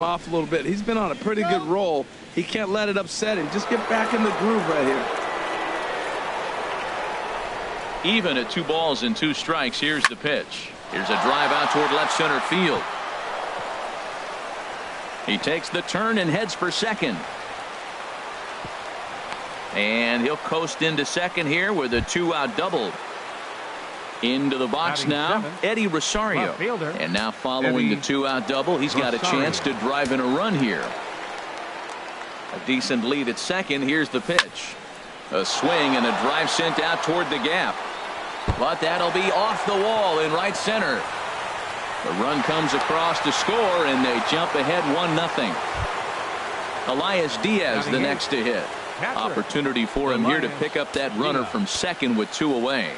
off a little bit. He's been on a pretty good roll. He can't let it upset him. Just get back in the groove right here. Even at 2 balls and 2 strikes. Here's the pitch. Here's a drive out toward left center field. He takes the turn and heads for second. And he'll coast into second here with a 2-out double. Into the box now, Eddie Rosario. And now following the 2-out double, he's got a chance to drive in a run here. A decent lead at second. Here's the pitch. A swing and a drive sent out toward the gap. But that'll be off the wall in right center. The run comes across to score, and they jump ahead 1-0. Elias Diaz the next to hit. Opportunity for him here to pick up that runner from second with 2 away.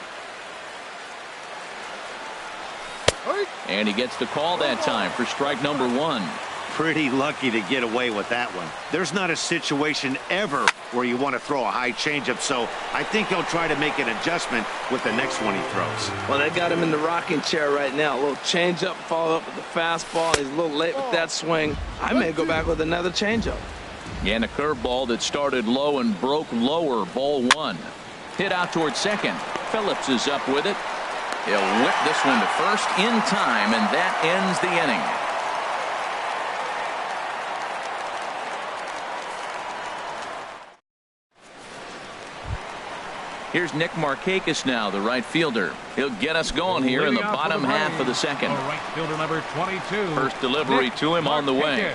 And he gets the call that time for strike number 1. Pretty lucky to get away with that one. There's not a situation ever where you want to throw a high changeup, so I think he'll try to make an adjustment with the next one he throws. Well, they got him in the rocking chair right now. A little changeup, follow up with the fastball. He's a little late with that swing. I may go back with another changeup. And a curveball that started low and broke lower. Ball 1. Hit out toward second. Phillips is up with it. He'll whip this one to first in time, and that ends the inning. Here's Nick Markakis now, the right fielder. He'll get us going here in the bottom half of the second. Right fielder number 22. First delivery to him on the way.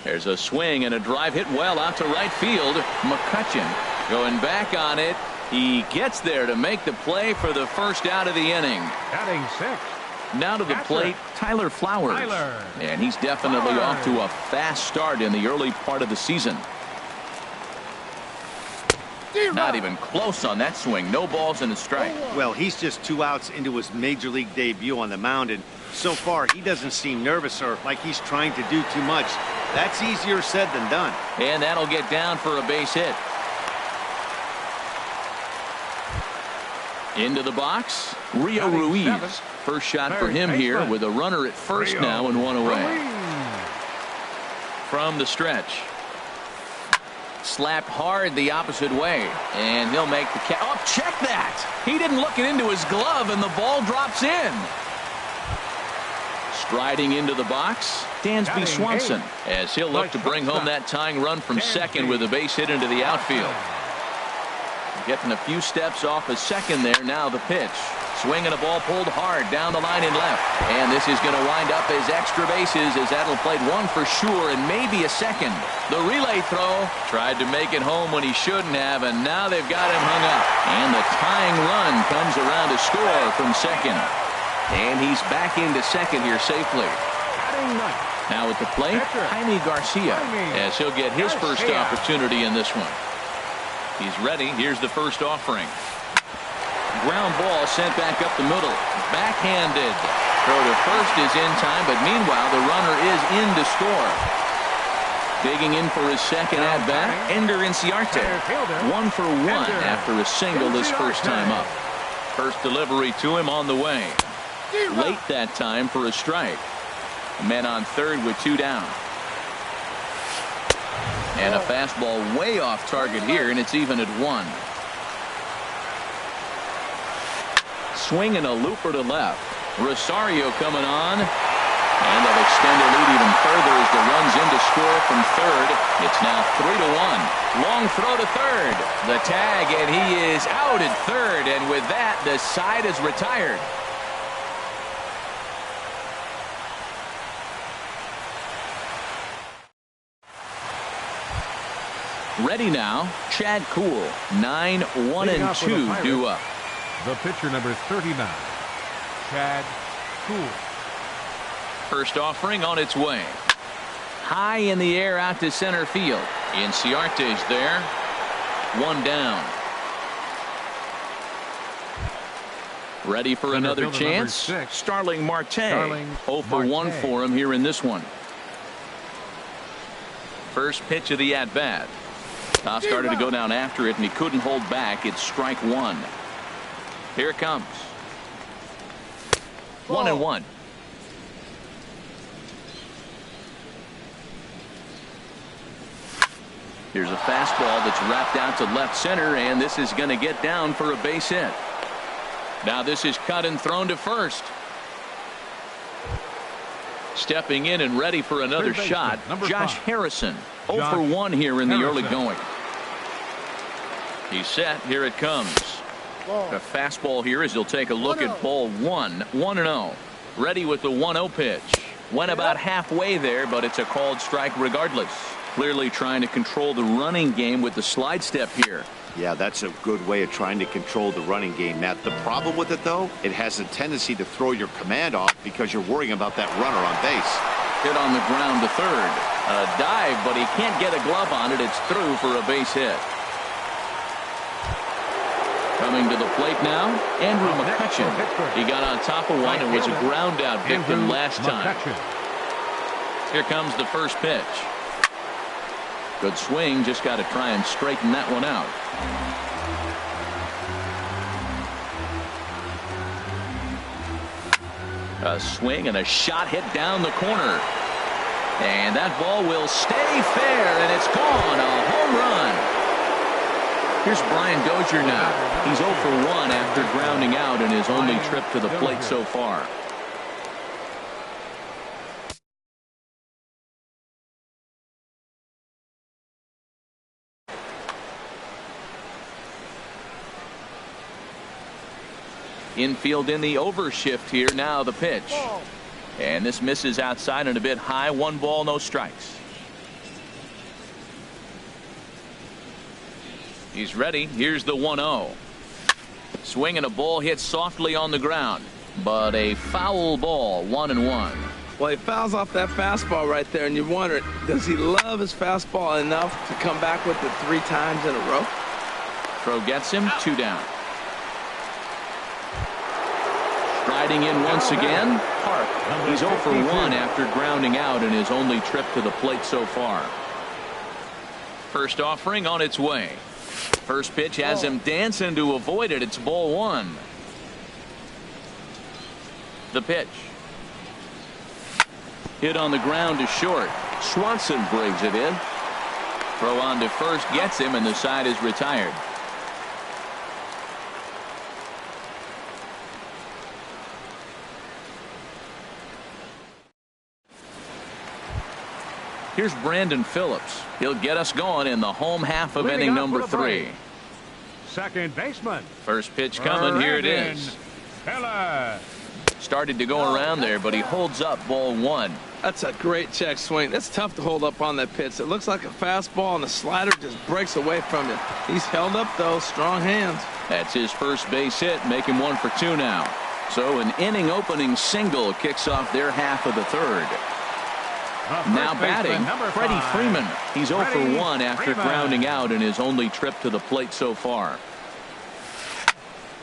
There's a swing and a drive hit well out to right field. McCutchen going back on it. He gets there to make the play for the first out of the inning. Batting 6. Now to the plate, Tyler Flowers. And he's definitely off to a fast start in the early part of the season. Not even close on that swing. No balls and a strike. Well, he's just 2 outs into his major league debut on the mound, and so far he doesn't seem nervous or like he's trying to do too much. That's easier said than done. And that'll get down for a base hit. Into the box, Rio Ruiz. First shot for him here with a runner at first now and 1 away. From the stretch. Slapped hard the opposite way. And he'll make the catch. Oh, check that! He didn't look it into his glove, and the ball drops in. Striding into the box, Dansby Swanson, as he'll look to bring home that tying run from second with a base hit into the outfield. Getting a few steps off a second there. Now the pitch. Swinging a ball pulled hard down the line and left. And this is going to wind up as extra bases, as that'll play 1 for sure and maybe a second. The relay throw tried to make it home when he shouldn't have, and now they've got him hung up. And the tying run comes around to score from second. And he's back into second here safely. Now at the plate, Jaime Garcia, as he'll get his first opportunity in this one. He's ready. Here's the first offering. Ground ball sent back up the middle. Backhanded. Throw to first is in time, but meanwhile the runner is in to score. Digging in for his second at-bat, Ender Inciarte. 1 for 1 after a single his first time up. First delivery to him on the way. Late that time for a strike. Men on third with 2 down. And a fastball way off target here, and it's even at 1. Swinging a looper to left. Rosario coming on. And they'll extend their lead even further as the run's in to score from third. It's now 3-1. Long throw to third. The tag, and he is out at third. And with that, the side is retired. Ready now, Chad Kuhl. 9-1-2 due up. The pitcher number 39, Chad Kuhl. First offering on its way. High in the air out to center field. Inciarte's there. 1 down. Ready for another chance. 6, Starling Marte. 0 for 1 for him here in this one. First pitch of the at-bat. Started to go down after it, and he couldn't hold back. It's strike 1. Here it comes. 1-1. Here's a fastball that's wrapped out to left center, and this is going to get down for a base hit. Now this is cut and thrown to first. Stepping in and ready for another shot, Josh Harrison. 0 for 1 here in the early going. He's set. Here it comes. A fastball here as he'll take a look at ball 1. 1-0. Ready with the 1-0 pitch. Went about halfway there, but it's a called strike regardless. Clearly trying to control the running game with the slide step here. Yeah, that's a good way of trying to control the running game, Matt. The problem with it, though, it has a tendency to throw your command off because you're worrying about that runner on base. Hit on the ground to third. A dive, but he can't get a glove on it. It's through for a base hit. Coming to the plate now, Andrew McCutchen. He got on top of one and was a ground out victim last time. Here comes the first pitch. Good swing, just got to try and straighten that one out. A swing and a shot hit down the corner. And that ball will stay fair, and it's gone. A home run. Here's Brian Dozier now. He's 0 for 1 after grounding out in his only trip to the plate so far. Infield in the overshift here. Now the pitch. And this misses outside and a bit high. 1 ball, no strikes. He's ready. Here's the 1-0. Swing and a ball hit softly on the ground. But a foul ball. 1-1. Well, he fouls off that fastball right there, and you wonder, does he love his fastball enough to come back with it 3 times in a row? Throw gets him. 2 down. Striding in once again, Park. He's 0 for 1 after grounding out in his only trip to the plate so far. First offering on its way. First pitch has him dancing to avoid it. It's ball 1. The pitch. Hit on the ground to short. Swanson brings it in. Throw on to first gets him, and the side is retired. Here's Brandon Phillips. He'll get us going in the home half of inning number 3. Second baseman. First pitch coming. Here it is. Started to go around there, but he holds up ball 1. That's a great check swing. That's tough to hold up on that pitch. It looks like a fastball, and the slider just breaks away from you. He's held up, though. Strong hands. That's his first base hit, making 1 for 2 now. So an inning opening single kicks off their half of the third. Now batting, Freddie Freeman. He's 0 for 1 after grounding out in his only trip to the plate so far.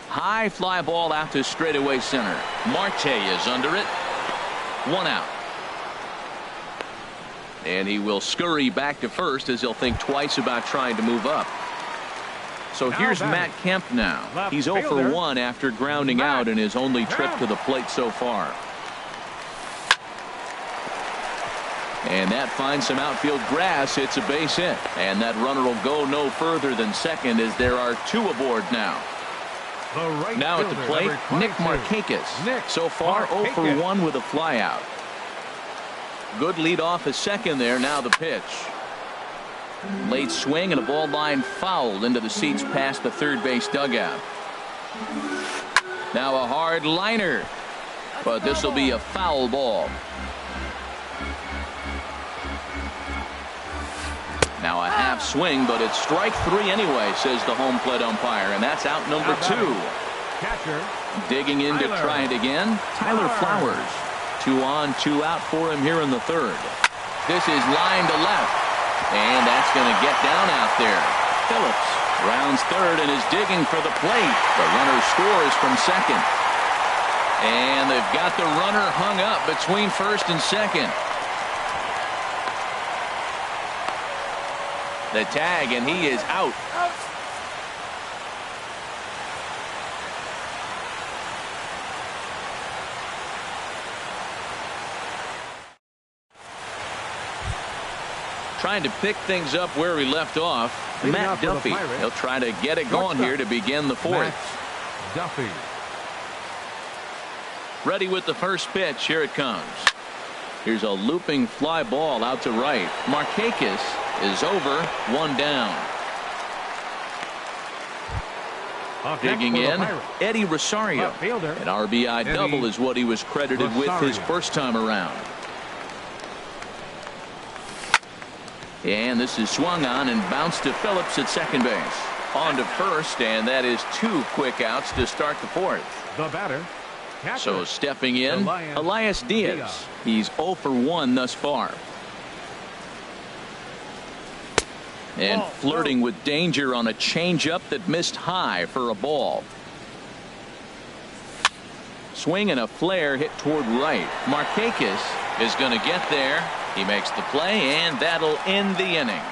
High fly ball out to straightaway center. Marte is under it. 1 out. And he will scurry back to first as he'll think twice about trying to move up. So here's Matt Kemp now. He's 0 for 1 after grounding out in his only trip to the plate so far. And that finds some outfield grass. It's a base hit. And that runner will go no further than second as there are 2 aboard now. Now at the plate, Nick Markakis. So far 0 for 1 with a flyout. Good lead off at second there. Now the pitch. Late swing and a ball line fouled into the seats past the third base dugout. Now a hard liner. But this will be a foul ball. Now a half swing, but it's strike 3 anyway, says the home plate umpire, and that's out number 2. Digging in to try it again, Tyler Flowers. 2 on, 2 out for him here in the third. This is line to left, and that's going to get down out there. Phillips rounds third and is digging for the plate. The runner scores from second. And they've got the runner hung up between first and second. The tag, and he is out. Trying to pick things up where he left off. Matt Duffy. He'll try to get it going here to begin the fourth. Duffy. Ready with the first pitch. Here it comes. Here's a looping fly ball out to right. Markakis is over. One down. Digging in, Eddie Rosario. An RBI double is what he was credited with his first time around. And this is swung on and bounced to Phillips at second base. On to first, and that is 2 quick outs to start the fourth. The batter. So stepping in, Elias Diaz. He's 0 for 1 thus far. And flirting with danger on a changeup that missed high for a ball. Swing and a flare hit toward right. Markakis is going to get there. He makes the play, and that'll end the inning.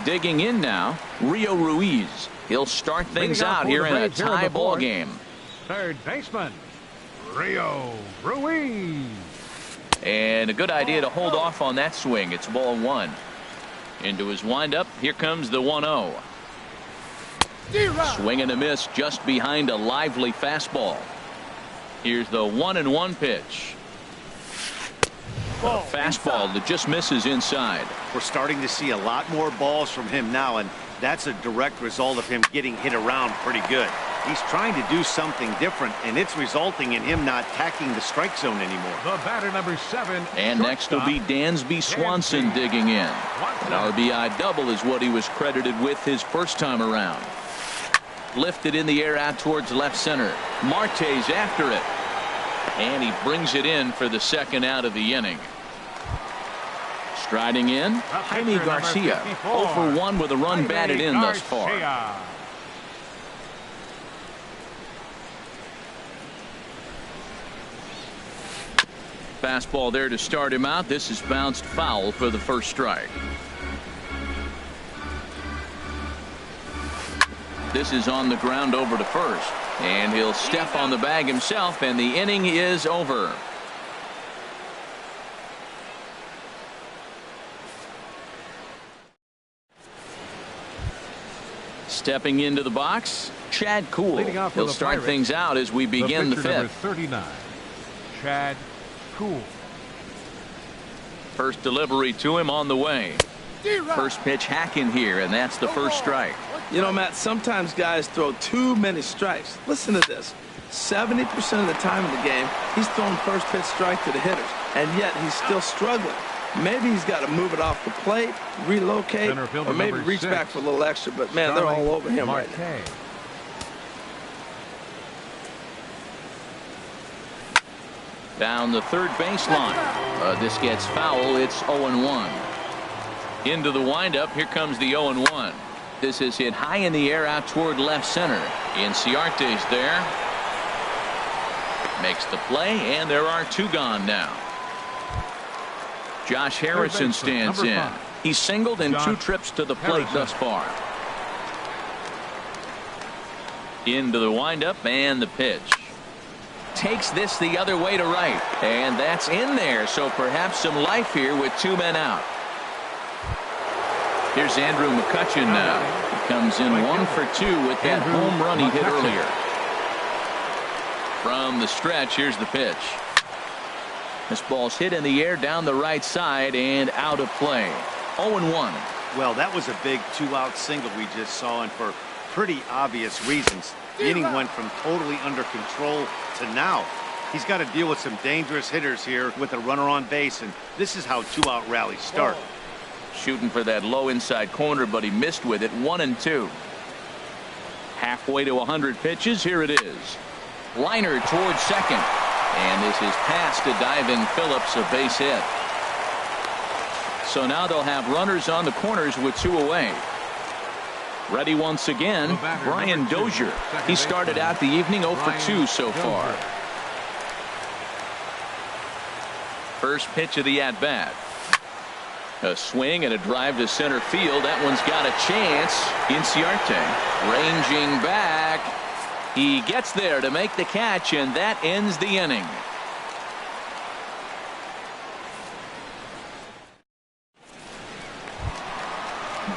Digging in now, Rio Ruiz. He'll start things out here in a tie ball game. Third baseman, Rio Ruiz. And a good idea to hold off on that swing. It's ball 1. Into his windup. Here comes the 1-0. Swing and a miss just behind a lively fastball. Here's the 1-1 pitch. A fastball that just misses inside. We're starting to see a lot more balls from him now, and that's a direct result of him getting hit around pretty good. He's trying to do something different, and it's resulting in him not attacking the strike zone anymore. The batter, number 7. And next will be Dansby Swanson digging in. An RBI double is what he was credited with his first time around. Lifted in the air out towards left center. Marte's after it. And he brings it in for the second out of the inning. Striding in, Jaime Garcia. 0 for 1 with a run batted in thus far. Fastball there to start him out. This is bounced foul for the first strike. This is on the ground over to first. And he'll step on the bag himself, and the inning is over. Stepping into the box, Chad Kuhl. He'll start things out as we begin the fifth. 39, Chad Kuhl. First delivery to him on the way. First pitch hacking here, and that's the first strike. You know, Matt, sometimes guys throw too many strikes. Listen to this. 70% of the time in the game, he's throwing first pitch strike to the hitters, and yet he's still struggling. Maybe he's got to move it off the plate, relocate, or maybe reach back for a little extra, but, man, they're all over him right now. Down the third baseline. This gets foul. It's 0-1. Into the windup. Here comes the 0-1. This is hit high in the air out toward left center. Inciarte's there. Makes the play, and there are 2 gone now. Josh Harrison stands in. He's singled in 2 trips to the plate thus far. Into the windup and the pitch. Takes this the other way to right, and that's in there, so perhaps some life here with 2 men out. Here's Andrew McCutchen now. He comes in 1 for 2 with that home run he hit earlier. From the stretch, here's the pitch. This ball's hit in the air down the right side and out of play. 0-1. Well, that was a big 2-out single we just saw, and for pretty obvious reasons. The inning went from totally under control to now. He's got to deal with some dangerous hitters here with a runner on base, and this is how 2-out rallies start. Shooting for that low inside corner, but he missed with it. 1-2. Halfway to 100 pitches. Here it is. Liner towards second. And this is past a diving Phillips, a base hit. So now they'll have runners on the corners with 2 away. Ready once again, Brian Dozier. He started out the evening 0 for 2 so far. First pitch of the at-bat. A swing and a drive to center field. That one's got a chance. Inciarte ranging back. He gets there to make the catch, and that ends the inning.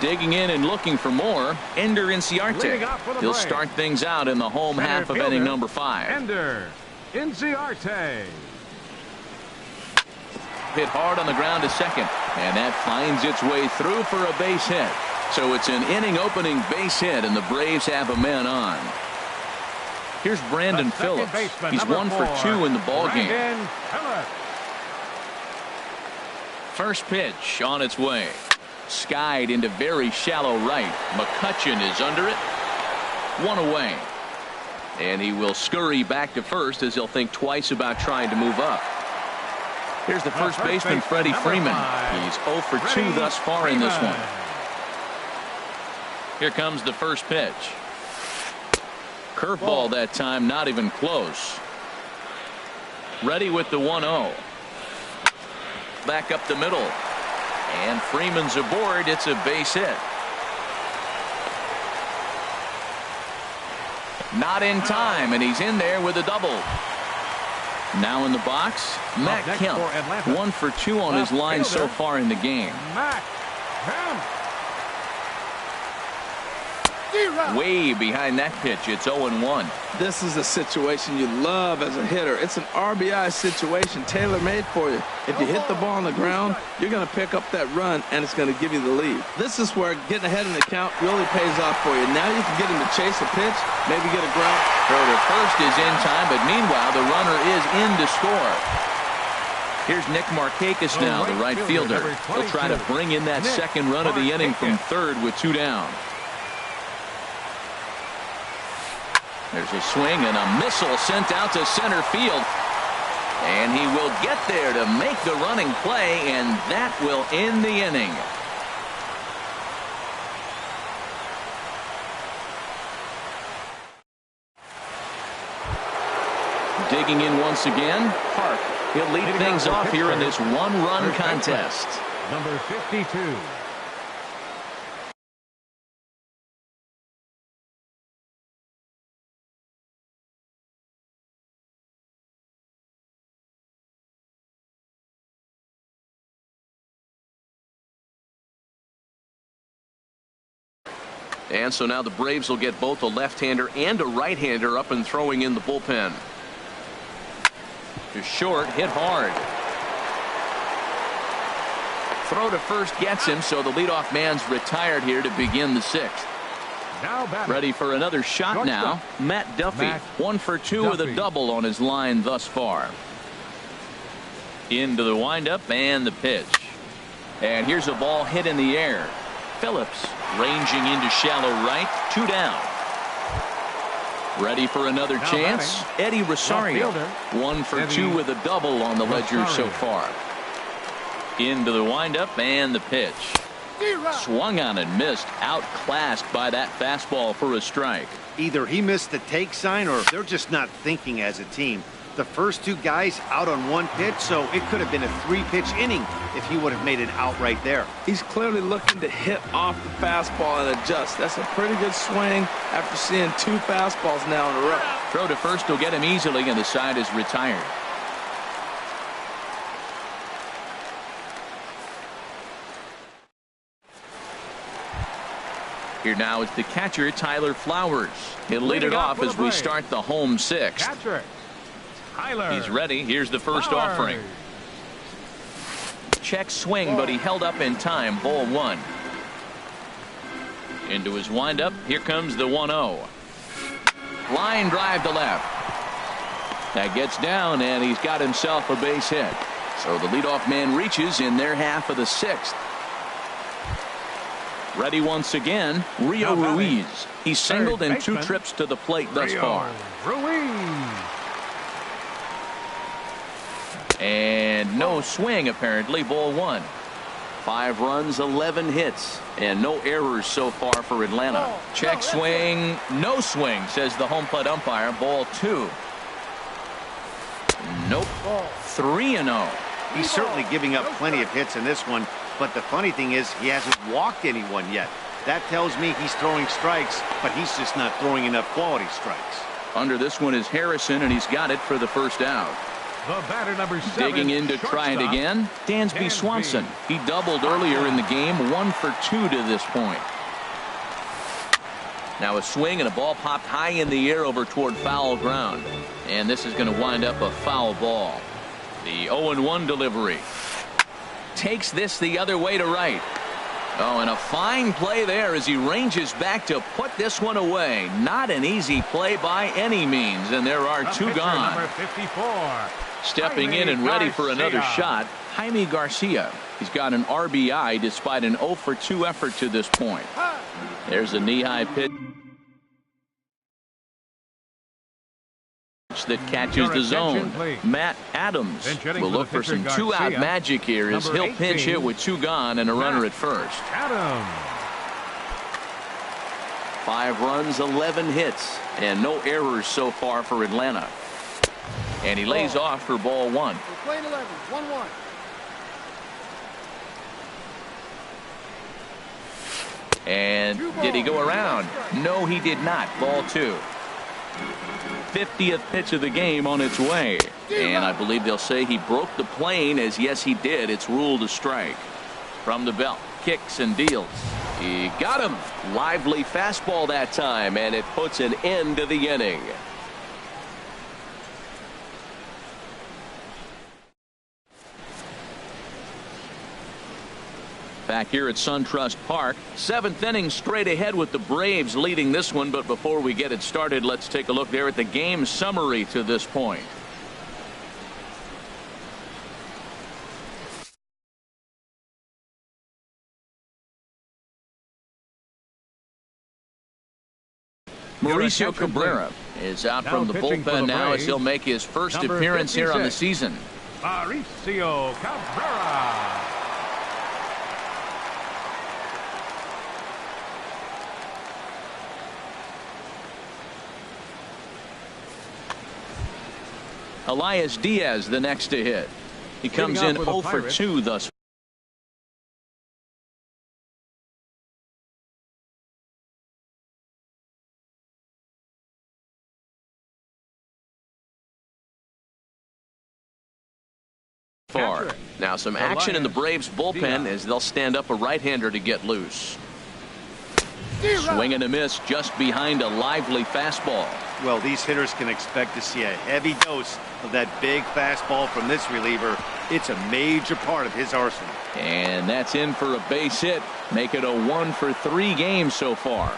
Digging in and looking for more, Ender Inciarte. He'll start things out in the home half of inning number 5. Ender Inciarte. Hit hard on the ground to second, and that finds its way through for a base hit. So it's an inning opening base hit, and the Braves have a man on. Here's Brandon Phillips. He's 1 for 2 in the ball game. First pitch on its way. Skied into very shallow right. McCutchen is under it. 1 away. And he will scurry back to first as he'll think twice about trying to move up. Here's the first baseman, Freddie Freeman. He's 0 for 2 thus far in this one. Here comes the first pitch. Curveball that time, not even close. Ready with the 1-0. Back up the middle. And Freeman's aboard. It's a base hit. Not in time, and he's in there with a double. Now in the box, Matt Kemp. 1 for 2 on his line so far in the game. Way behind that pitch. It's 0-1. This is a situation you love as a hitter. It's an RBI situation tailor-made for you. If you hit the ball on the ground, you're going to pick up that run, and it's going to give you the lead. This is where getting ahead in the count really pays off for you. Now you can get him to chase a pitch, maybe get a ground. Throw to first is in time, but meanwhile, the runner is in to score. Here's Nick Markakis now, the right fielder. He'll try to bring in that second run of the inning from third with 2 down. There's a swing and a missile sent out to center field. And he will get there to make the running play, and that will end the inning. Digging in once again, Park. He'll lead things off here in this one-run contest. Number 52. And so now the Braves will get both a left-hander and a right-hander up and throwing in the bullpen. To short, hit hard. Throw to first gets him, so the leadoff man's retired here to begin the 6th. Ready for another shot now, Matt Duffy. 1 for 2 with a double on his line thus far. Into the windup and the pitch. And here's a ball hit in the air. Phillips ranging into shallow right. 2 down. Ready for another chance. Eddie Rosario. 1 for 2 with a double on the ledger so far. Into the windup and the pitch. Swung on and missed. Outclassed by that fastball for a strike. Either he missed the take sign or they're just not thinking as a team. The first 2 guys out on 1 pitch, so it could have been a 3-pitch inning if he would have made it out right there. He's clearly looking to hit off the fastball and adjust. That's a pretty good swing after seeing 2 fastballs now in a row. Throw to first will get him easily, and the side is retired. Here now is the catcher, Tyler Flowers. He'll lead it off as we start the home 6th. He's ready. Here's the first offering. Check swing, but he held up in time. Ball 1. Into his windup. Here comes the 1-0. Line drive to left. That gets down, and he's got himself a base hit. So the leadoff man reaches in their half of the 6th. Ready once again, Rio Ruiz. He's singled in 2 trips to the plate thus far. And no swing, apparently. Ball 1. 5 runs, 11 hits, and no errors so far for Atlanta. Check swing, no swing, says the home plate umpire. Ball 2. Nope. 3-0. He's certainly giving up plenty of hits in this one, but the funny thing is he hasn't walked anyone yet. That tells me he's throwing strikes, but he's just not throwing enough quality strikes. Under this one is Harrison, and he's got it for the first out. The batter, number 7. Digging in to try it again, Dansby Swanson. He doubled earlier in the game, 1 for 2 to this point. Now a swing and a ball popped high in the air over toward foul ground. And this is going to wind up a foul ball. The 0-1 delivery. Takes this the other way to right. Oh, and a fine play there as he ranges back to put this one away. Not an easy play by any means, and there are 2 gone. Number 54. Stepping in and ready for another shot, Jaime Garcia. He's got an RBI despite an 0 for 2 effort to this point. There's a knee-high pitch that catches the zone. Matt Adams will look for some 2-out magic here as he'll pinch hit with 2 gone and a runner at first. 5 runs, 11 hits, and no errors so far for Atlanta. And he lays off for ball 1. We're playing 11, 1-1. And did he go around? No, he did not. Ball 2. 50th pitch of the game on its way. And I believe they'll say he broke the plane, as yes he did. It's ruled a strike. From the belt, kicks and deals. He got him. Lively fastball that time, and it puts an end to the inning. Back here at SunTrust Park, 7th inning straight ahead with the Braves leading this one. But before we get it started, let's take a look there at the game summary to this point. Mauricio Cabrera is out from the bullpen now as he'll make his first appearance here on the season. Mauricio Cabrera. Elias Diaz the next to hit. He comes in 0 for 2 thus far. Now some action in the Braves bullpen as they'll stand up a right-hander to get loose. Swing and a miss just behind a lively fastball. Well, these hitters can expect to see a heavy dose of that big fastball from this reliever. It's a major part of his arsenal. And that's in for a base hit. Make it a 1 for 3 game so far.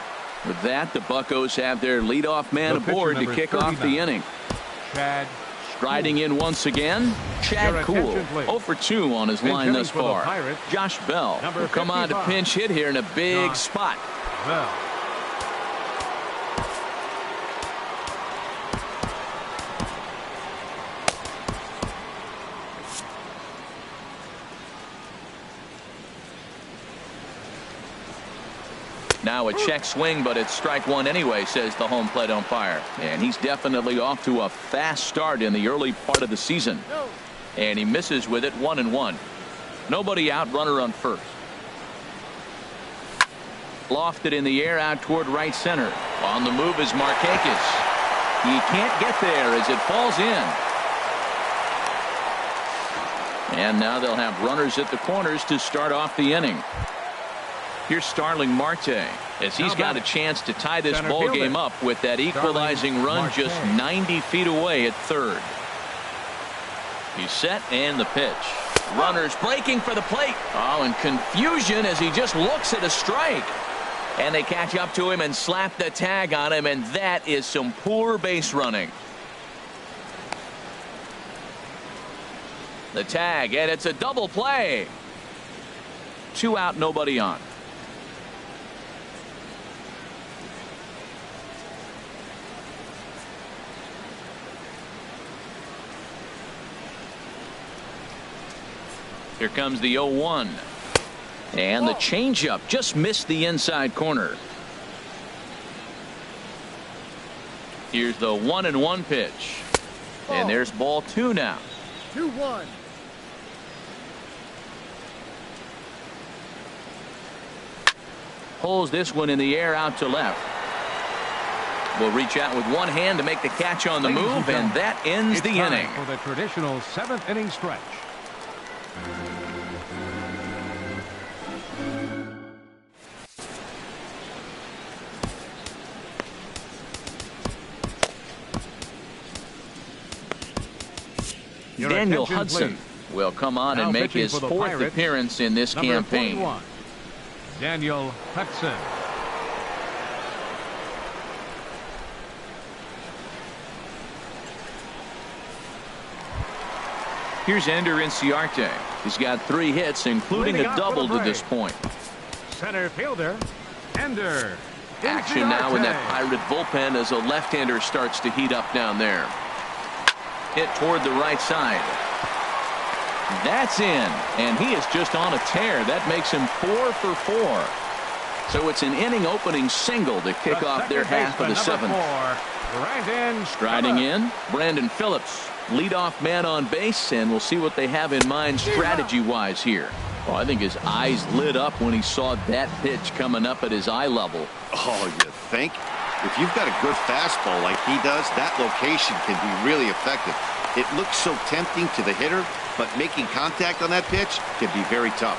With that, the Buccos have their leadoff man aboard to kick off the inning. Striding in once again, Chad Kuhl, 0 for 2 on his line thus far. Josh Bell will come on to pinch hit here in a big spot. Now a check swing, but it's strike 1 anyway, says the home plate umpire. And he's definitely off to a fast start in the early part of the season. And he misses with it, 1-1. Nobody out, runner on first. Lofted in the air out toward right center. On the move is Markakis. He can't get there as it falls in. And now they'll have runners at the corners to start off the inning. Here's Starling Marte as he's got a chance to tie this ball game up with that equalizing run just 90 feet away at third. He's set and the pitch. Runners breaking for the plate. Oh, and confusion as he just looks at a strike. And they catch up to him and slap the tag on him, and that is some poor base running. The tag, and it's a double play. 2 out, nobody on. Here comes the 0-1. And the changeup just missed the inside corner. Here's the 1-1 pitch. And there's ball 2 now. 2-1. Pulls this one in the air out to left. will reach out with one hand to make the catch on the move, and that ends the inning. For the traditional 7th inning stretch. Daniel Hudson will come on and make his 4th appearance in this campaign. 41, Daniel Hudson. Here's Ender Inciarte. He's got 3 hits, including a double to this point. Center fielder, Ender. Action now in that Pirate bullpen as a left-hander starts to heat up down there. Hit toward the right side. That's in, and he is just on a tear. That makes him 4 for 4. So it's an inning-opening single to kick off their half of the 7th. Striding in, Brandon Phillips, leadoff man on base, and we'll see what they have in mind strategy-wise here. Well, I think his eyes lit up when he saw that pitch coming up at his eye level. Oh, you think? If you've got a good fastball like he does, that location can be really effective. It looks so tempting to the hitter, but making contact on that pitch can be very tough.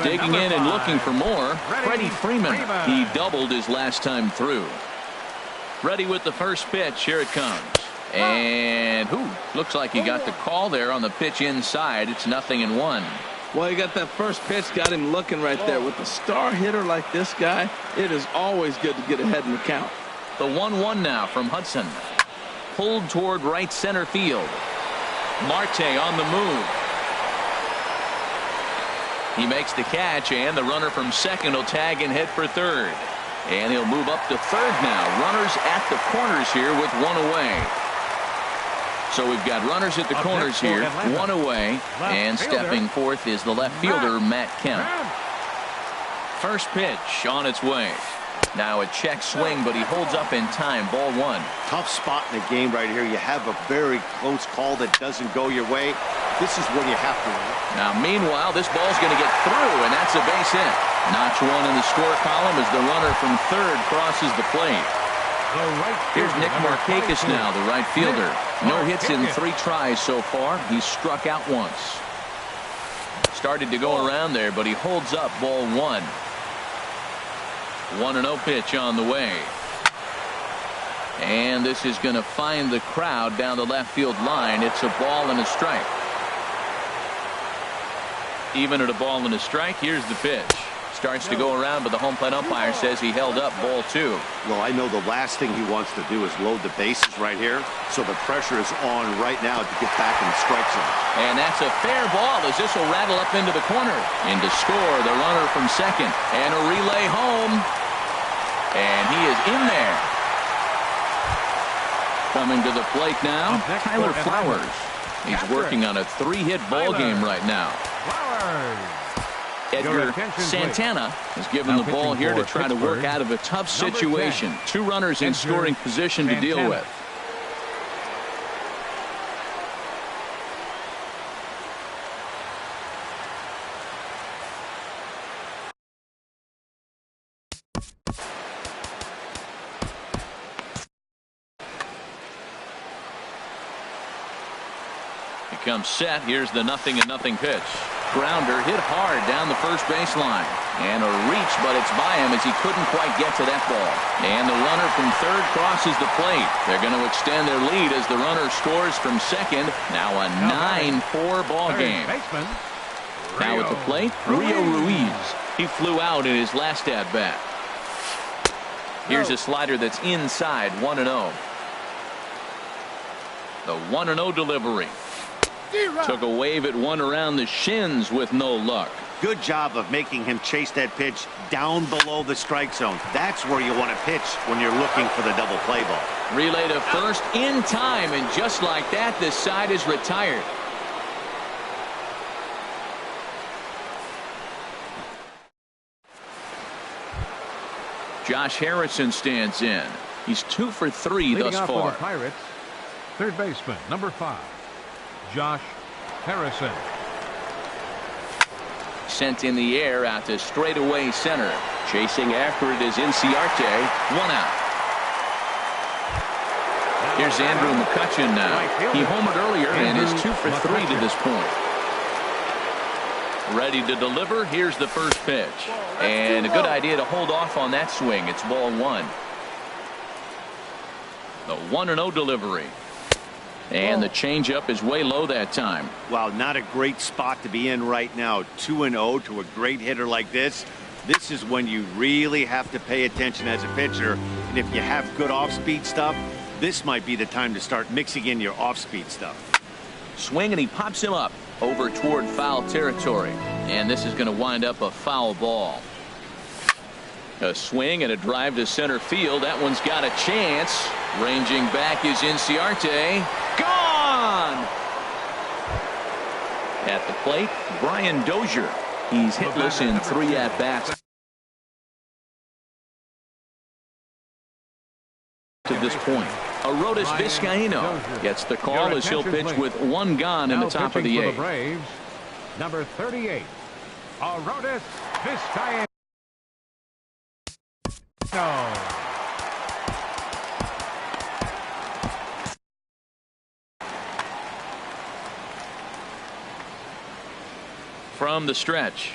Digging in and looking for more, Freddie Freeman. He doubled his last time through. Ready with the first pitch. Here it comes. And looks like he got the call there on the pitch inside. It's 0-1. Well, you got that first pitch, got him looking right there. With a star hitter like this guy, it is always good to get ahead in the count. The 1-1 now from Hudson. Pulled toward right center field. Marte on the move. He makes the catch, and the runner from second will tag and head for third. And he'll move up to third now. Runners at the corners here with 1 away. So we've got runners at the corners here, 1 away, and stepping forth is the left fielder, Matt Kemp. First pitch on its way. Now a check swing, but he holds up in time. Ball 1. Tough spot in the game right here. You have a very close call that doesn't go your way. This is when you have to win. Now, meanwhile, this ball's going to get through, and that's a base hit. Notch 1 in the score column as the runner from third crosses the plate. Here's Nick Markakis now, the right fielder. No hits in 3 tries so far. He's struck out once. Started to go around there, but he holds up. Ball 1. 1-0 pitch on the way. And this is going to find the crowd down the left field line. It's a ball and a strike. Even at a ball and a strike, here's the pitch. Starts to go around, but the home plate umpire says he held up. Ball 2. Well, I know the last thing he wants to do is load the bases right here, so the pressure is on right now to get back in the strike zone. And that's a fair ball as this will rattle up into the corner. In to score, the runner from second. And a relay home. And he is in there. Coming to the plate now, Tyler Flowers. He's working on a 3-hit ball game right now. Edgar Santana is given the ball here to try to work out of a tough situation. 2 runners in scoring position to deal with. He comes set. Here's the 0-0 pitch. Grounder hit hard down the first baseline. And a reach, but it's by him as he couldn't quite get to that ball. And the runner from third crosses the plate. They're going to extend their lead as the runner scores from second. Now a 9-4 ball game. Now at the plate, Rio Ruiz. He flew out in his last at-bat. Here's a slider that's inside. 1-0. The 1-0 delivery. Took a wave at one around the shins with no luck. Good job of making him chase that pitch down below the strike zone. That's where you want to pitch when you're looking for the double play ball. Relay to first in time, and just like that, this side is retired. Josh Harrison stands in. He's 2 for 3 thus far. For the Pirates, third baseman, number 5. Josh Harrison. Sent in the air out to straightaway center. Chasing after it is Inciarte. 1 out. Here's Andrew McCutchen now. He homered earlier and is 2 for 3 to this point. Ready to deliver. Here's the first pitch. And a good idea to hold off on that swing. It's ball 1. The 1-0 delivery. And the changeup is way low that time. Wow, not a great spot to be in right now. 2-0 to a great hitter like this. This is when you really have to pay attention as a pitcher. And if you have good off-speed stuff, this might be the time to start mixing in your off-speed stuff. Swing, and he pops him up over toward foul territory. And this is going to wind up a foul ball. A swing and a drive to center field. That one's got a chance. Ranging back is Inciarte. Gone! At the plate, Brian Dozier. He's hitless in 3 at-bats to this point. Arodys Vizcaíno gets the call as he'll pitch with 1 gone in the top of the 8th. Number 38, Arodys Vizcaíno. From the stretch.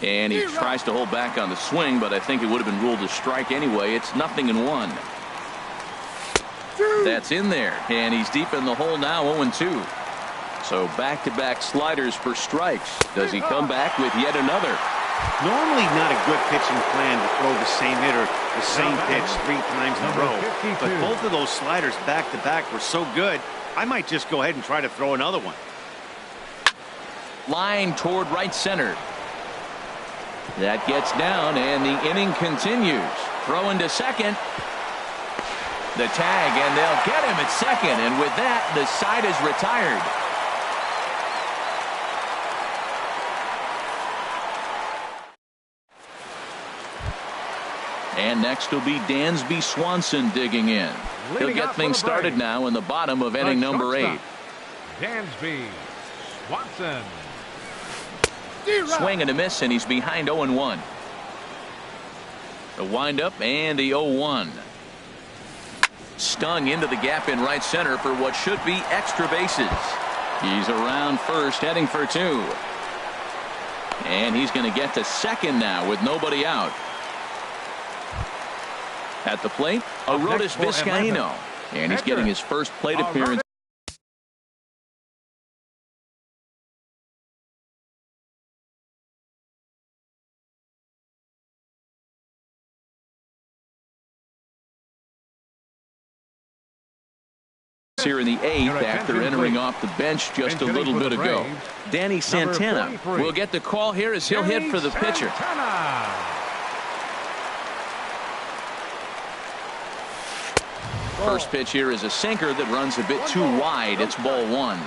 And he tries to hold back on the swing, but I think it would have been ruled a strike anyway. It's 0-1. That's in there, and he's deep in the hole now, 0-2. So back-to-back sliders for strikes. Does he come back with yet another? Normally not a good pitching plan to throw the same hitter the same pitch 3 times in a row. But both of those sliders back-to-back were so good, I might just go ahead and try to throw another one. Line toward right center. That gets down, and the inning continues. Throwing to second. The tag, and they'll get him at second, and with that, the side is retired. And next will be Dansby Swanson digging in. He'll get things started now in the bottom of inning number 8. Dansby Swanson. Swing and a miss, and he's behind 0-1. The windup and the 0-1. Stung into the gap in right center for what should be extra bases. He's around first, heading for 2. And he's going to get to second now with nobody out. At the plate, Arodys Vizcaíno. And he's getting his first plate appearance. Here in the 8th after entering off the bench just a little bit ago. Danny Santana will get the call here as he'll hit for the pitcher. First pitch here is a sinker that runs a bit too wide. It's ball 1.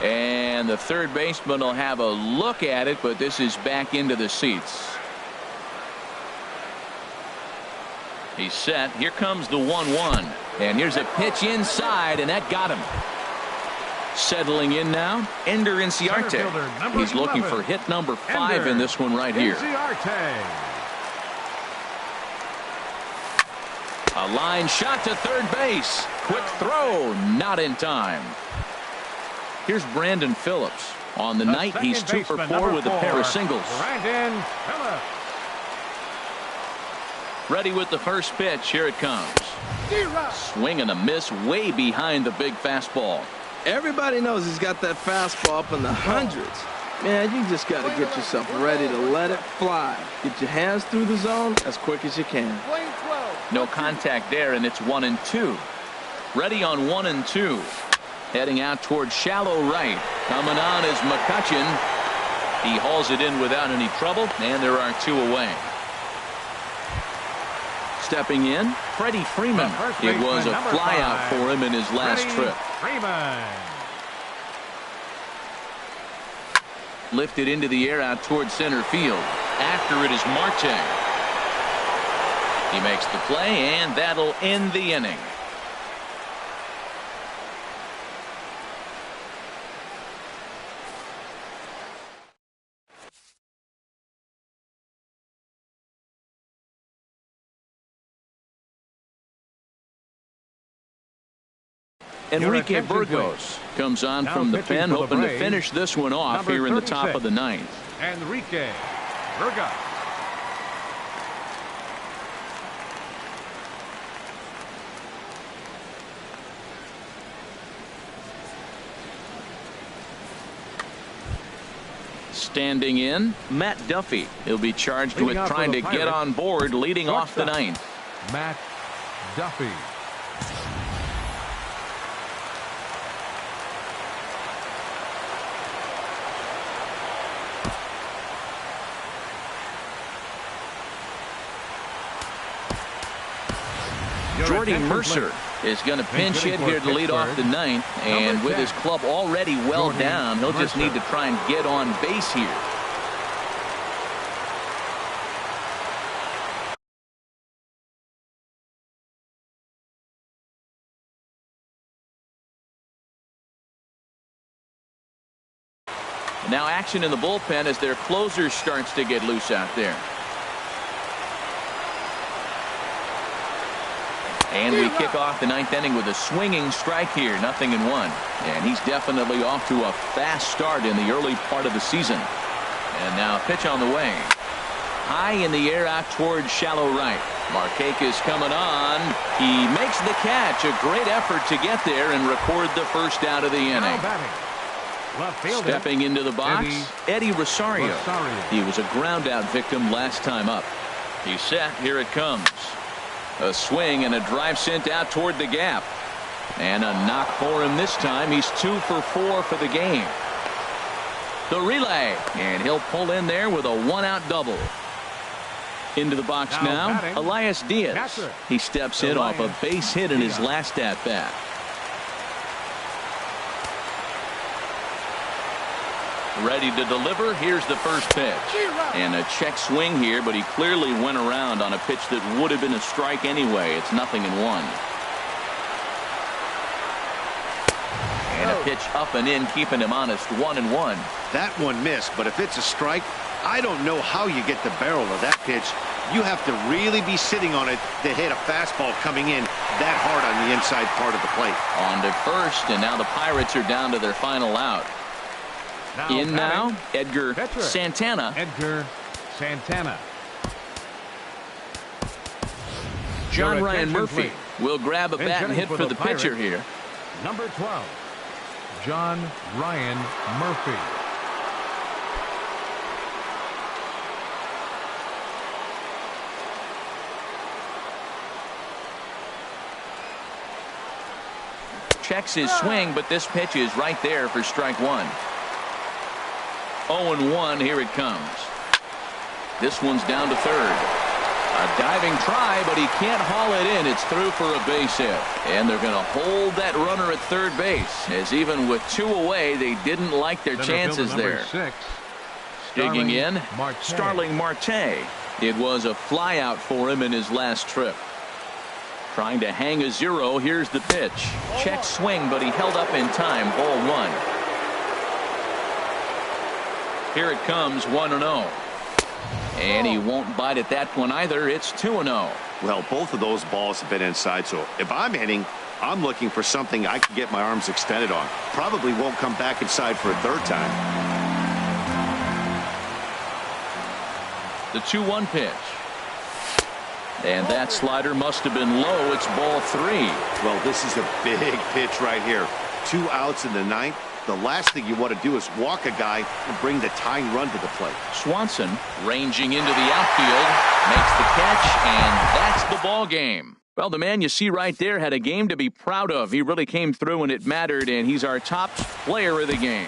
And the third baseman will have a look at it, but this is back into the seats. He's set. Here comes the 1-1. And here's a pitch inside, and that got him. Settling in now, Ender Inciarte. He's looking for hit number 5 in this one right here. A line shot to third base. Quick throw, not in time. Here's Brandon Phillips. On the night, he's 2 for 4 with a pair of singles. Brandon Phillips. Ready with the first pitch. Here it comes. Swing and a miss way behind the big fastball. Everybody knows he's got that fastball up in the hundreds. Man, you just got to get yourself ready to let it fly. Get your hands through the zone as quick as you can. No contact there, and it's 1-2. Ready on 1-2. Heading out towards shallow right. Coming on is McCutchen. He hauls it in without any trouble, and there are 2 away. Stepping in, Freddie Freeman. It was a flyout for him in his last trip. Lifted into the air out towards center field. After it is Marte. He makes the play, and that'll end the inning. Enrique Burgos comes on Now from the pitching pen, for the hoping to Braves, finish this one off number here in the top 36, of the ninth. Enrique Burgos. Standing in, Matt Duffy. He'll be charged Leading with off for trying the to get Pirates, on board, leading off the shortstop, ninth. Matt Duffy. Jordy Mercer is going to pinch hit here to lead off the ninth, and with his club already well down, he'll just need to try and get on base here. Now action in the bullpen as their closer starts to get loose out there. And we kick off the ninth inning with a swinging strike here, 0-1. And he's definitely off to a fast start in the early part of the season. And now a pitch on the way. High in the air out towards shallow right. Markakis coming on. He makes the catch. A great effort to get there and record the first out of the inning. Stepping into the box, Eddie Rosario. He was a ground out victim last time up. He's set. Here it comes. A swing and a drive sent out toward the gap. And a knock for him this time. He's 2 for 4 for the game. The relay. And he'll pull in there with a 1-out double. Into the box now, Elias Diaz. He steps in off a base hit in his last at-bat. Ready to deliver. Here's the first pitch. And a check swing here, but he clearly went around on a pitch that would have been a strike anyway. It's 0-1. And a pitch up and in, keeping him honest, 1-1. That one missed, but if it's a strike, I don't know how you get the barrel of that pitch. You have to really be sitting on it to hit a fastball coming in that hard on the inside part of the plate. On to first, and now the Pirates are down to their final out. In now, Edgar Santana. Edgar Santana. John Ryan Murphy will grab a bat and hit for the pitcher here. Number 12, John Ryan Murphy. Checks his swing, but this pitch is right there for strike one. 0-1, here it comes. This one's down to third. A diving try, but he can't haul it in. It's through for a base hit. And they're going to hold that runner at third base, as even with 2 away, they didn't like their chances there. 6, Digging in, Marte. Starling Marte. It was a flyout for him in his last trip. Trying to hang a 0. Here's the pitch. Check swing, but he held up in time. Ball 1. Here it comes, 1-0. And he won't bite at that one either. It's 2-0. Well, both of those balls have been inside, so if I'm hitting, I'm looking for something I can get my arms extended on. Probably won't come back inside for a third time. The 2-1 pitch. And that slider must have been low. It's ball 3. Well, this is a big pitch right here. 2 outs in the ninth. The last thing you want to do is walk a guy and bring the tying run to the plate. Swanson ranging into the outfield, makes the catch, and that's the ball game. Well, the man you see right there had a game to be proud of. He really came through and it mattered, and he's our top player of the game.